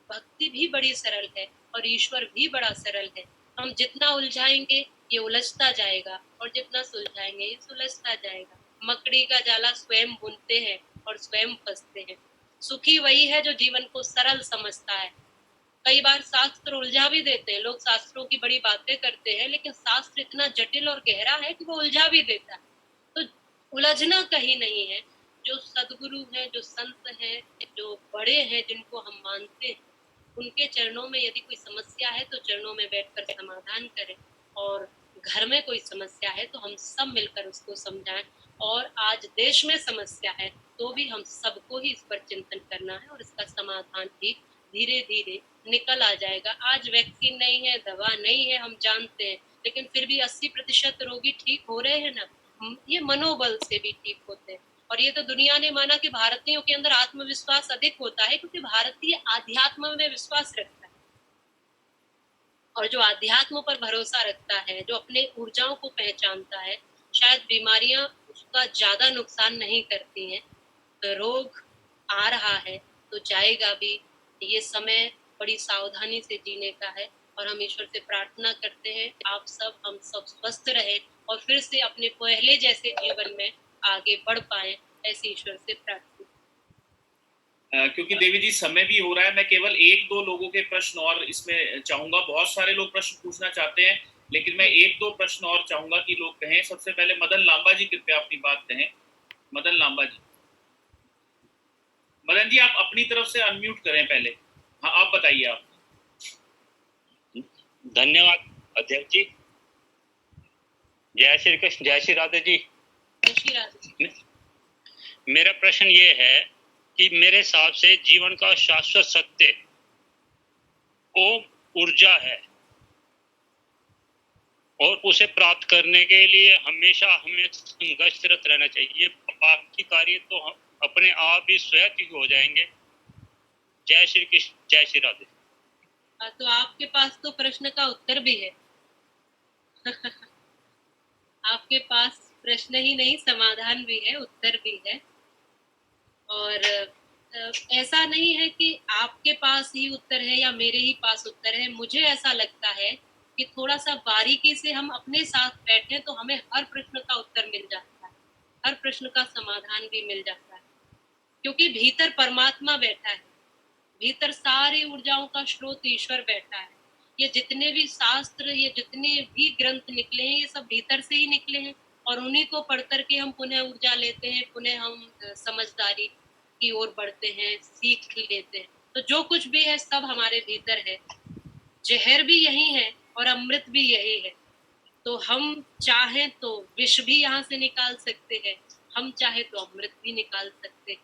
भक्ति भी बड़ी सरल है और ईश्वर भी बड़ा सरल है। हम जितना उलझाएंगे ये उलझता जाएगा और जितना सुलझाएंगे ये सुलझता जाएगा। मकड़ी का जाला स्वयं बुनते हैं और स्वयं फंसते हैं। सुखी वही है जो जीवन को सरल समझता है। कई बार शास्त्र उलझा भी देते हैं, लोग शास्त्रों की बड़ी बातें करते हैं, लेकिन शास्त्र इतना जटिल और गहरा है कि वो उलझा भी देता है। तो उलझना कहीं नहीं है। जो सदगुरु हैं, जो संत हैं, जो बड़े हैं, जिनको हम मानते हैं, उनके चरणों में यदि कोई समस्या है तो चरणों में बैठकर समाधान करें, और घर में कोई समस्या है तो हम सब मिलकर उसको समझाएं। और आज देश में समस्या है तो भी हम सबको ही इस पर चिंतन करना है और इसका समाधान भी धीरे धीरे निकल आ जाएगा। आज वैक्सीन नहीं है, दवा नहीं है, हम जानते हैं, लेकिन फिर भी 80% रोगी ठीक हो रहे हैं ना, ये मनोबल से भी ठीक होते हैं। और ये तो दुनिया ने माना कि भारतीयों के अंदर आत्मविश्वास अधिक होता है, क्योंकि भारतीय आध्यात्म में विश्वास रखता है, और जो आध्यात्म पर भरोसा रखता है, जो अपने ऊर्जाओं को पहचानता है, शायद बीमारियां उसका ज्यादा नुकसान नहीं करती हैं। तो रोग आ रहा है तो जाएगा भी, ये समय बड़ी सावधानी से जीने का है। और हम ईश्वर से प्रार्थना करते हैं आप सब, हम सब स्वस्थ रहे और फिर से अपने पहले जैसे जीवन में आगे बढ़ पाए, ऐसे ईश्वर से प्रार्थना। क्योंकि देवी जी समय भी हो रहा है, मैं केवल 1-2 लोगों के प्रश्न और इसमें चाहूंगा। बहुत सारे लोग प्रश्न पूछना चाहते हैं, लेकिन मैं 1-2 प्रश्न और चाहूंगा कि लोग कहें। सबसे पहले मदन लांबा जी, कृपया अपनी बात कहें। मदन लांबा जी, मदन जी आप अपनी तरफ से अनम्यूट करें पहले। हाँ, आप बताइए। आप। धन्यवाद अध्यक्ष जी। जय श्री कृष्ण, जय श्री राधे जी। जय श्री राधे। मेरा प्रश्न ये है कि मेरे हिसाब से जीवन का शाश्वत सत्य वो ऊर्जा है, और उसे प्राप्त करने के लिए हमेशा हमें संघर्षरत रहना चाहिए। बाकी कार्य तो हम अपने आप ही स्वयं ही हो जाएंगे। जय श्री कृष्ण, जय श्री राधे। तो आपके पास तो प्रश्न का उत्तर भी है। आपके पास प्रश्न ही नहीं, समाधान भी है, उत्तर भी है। और ऐसा नहीं है कि आपके पास ही उत्तर है या मेरे ही पास उत्तर है। मुझे ऐसा लगता है कि थोड़ा सा बारीकी से हम अपने साथ बैठे तो हमें हर प्रश्न का उत्तर मिल जाता है, हर प्रश्न का समाधान भी मिल जाता है, क्योंकि भीतर परमात्मा बैठा है, भीतर सारी ऊर्जाओं का स्रोत ईश्वर बैठा है। ये जितने भी शास्त्र, ये जितने भी ग्रंथ निकले हैं, ये सब भीतर से ही निकले हैं, और उन्हीं को पढ़ करके हम पुनः ऊर्जा लेते हैं, पुनः हम समझदारी की ओर बढ़ते हैं, सीख लेते हैं। तो जो कुछ भी है सब हमारे भीतर है, जहर भी यही है और अमृत भी यही है। तो हम चाहें तो विष भी यहाँ से निकाल सकते हैं, हम चाहे तो अमृत भी निकाल सकते हैं।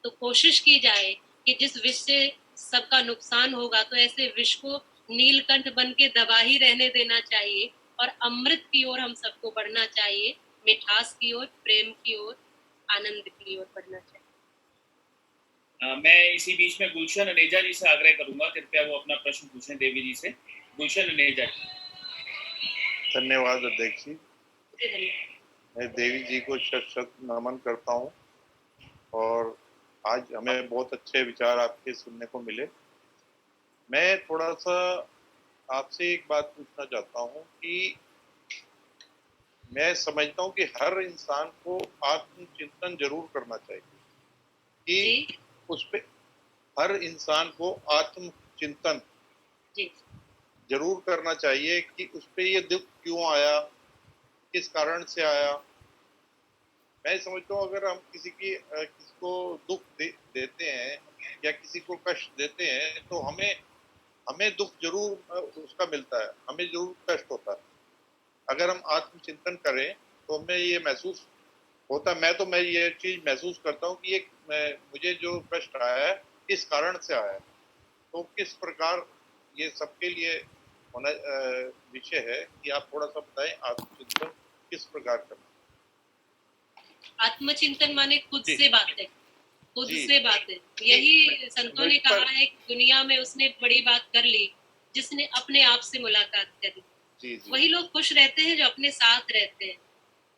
तो कोशिश की जाए कि जिस विष से सबका नुकसान होगा तो ऐसे विष को नीलकंठ बन के दबा ही रहने देना चाहिए और अमृत की ओर हम सबको बढ़ना चाहिए, मिठास की ओर, प्रेम की ओर, आनंद की ओर बढ़ना चाहिए। मैं इसी बीच में गुलशन अनेजा जी से आग्रह करूंगा, कृपया वो अपना प्रश्न पूछें देवी जी से। गुलशन अनेजा जी। धन्यवाद अध्यक्ष जी। जी, धन्यवाद। मैं देवी जी को शत शत नमन करता हूँ और आज हमें बहुत अच्छे विचार आपके सुनने को मिले। मैं थोड़ा सा आपसे एक बात पूछना चाहता हूँ कि मैं समझता हूँ कि हर इंसान को आत्मचिंतन जरूर करना चाहिए कि जी, उस पे हर इंसान को आत्मचिंतन जी, जरूर करना चाहिए कि उस पे ये दुख क्यों आया, किस कारण से आया। मैं समझता हूँ अगर हम किसी को दुख देते हैं या किसी को कष्ट देते हैं तो हमें हमें दुख जरूर उसका मिलता है, हमें जरूर कष्ट होता है। अगर हम आत्मचिंतन करें तो हमें ये महसूस होता है, मैं ये चीज महसूस करता हूँ कि मुझे जो कष्ट आया है किस कारण से आया है। तो किस प्रकार ये सबके लिए होना विषय है कि आप थोड़ा सा बताएं आत्मचिंतन किस प्रकार करना। आत्मचिंतन माने खुद जी। से बातें, खुद जी। से बातें। यही संतों ने इस पर- कहा है कि दुनिया में उसने बड़ी बात कर ली जिसने अपने आप से मुलाकात करी। जी जी वही लोग खुश रहते हैं जो अपने साथ रहते हैं।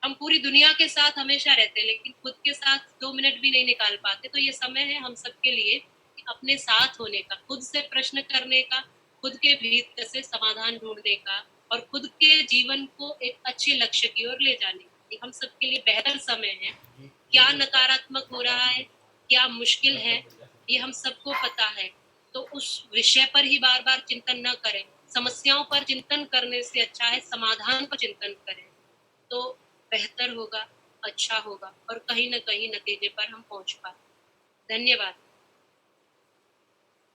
हम पूरी दुनिया के साथ हमेशा रहते हैं लेकिन खुद के साथ 2 मिनट भी नहीं निकाल पाते। तो ये समय है हम सबके लिए कि अपने साथ होने का, खुद से प्रश्न करने का, खुद के भीतर से समाधान ढूंढने का और खुद के जीवन को एक अच्छे लक्ष्य की ओर ले जाने का। ये हम सबके लिए बेहतर समय है। क्या नकारात्मक हो रहा है, क्या मुश्किल है, ये हम सबको पता है। तो उस विषय पर ही बार बार चिंतन न करें। समस्याओं पर चिंतन करने से अच्छा है समाधान पर चिंतन करें, तो बेहतर होगा, अच्छा होगा और कहीं न कहीं नतीजे पर हम पहुंच पाए। धन्यवाद।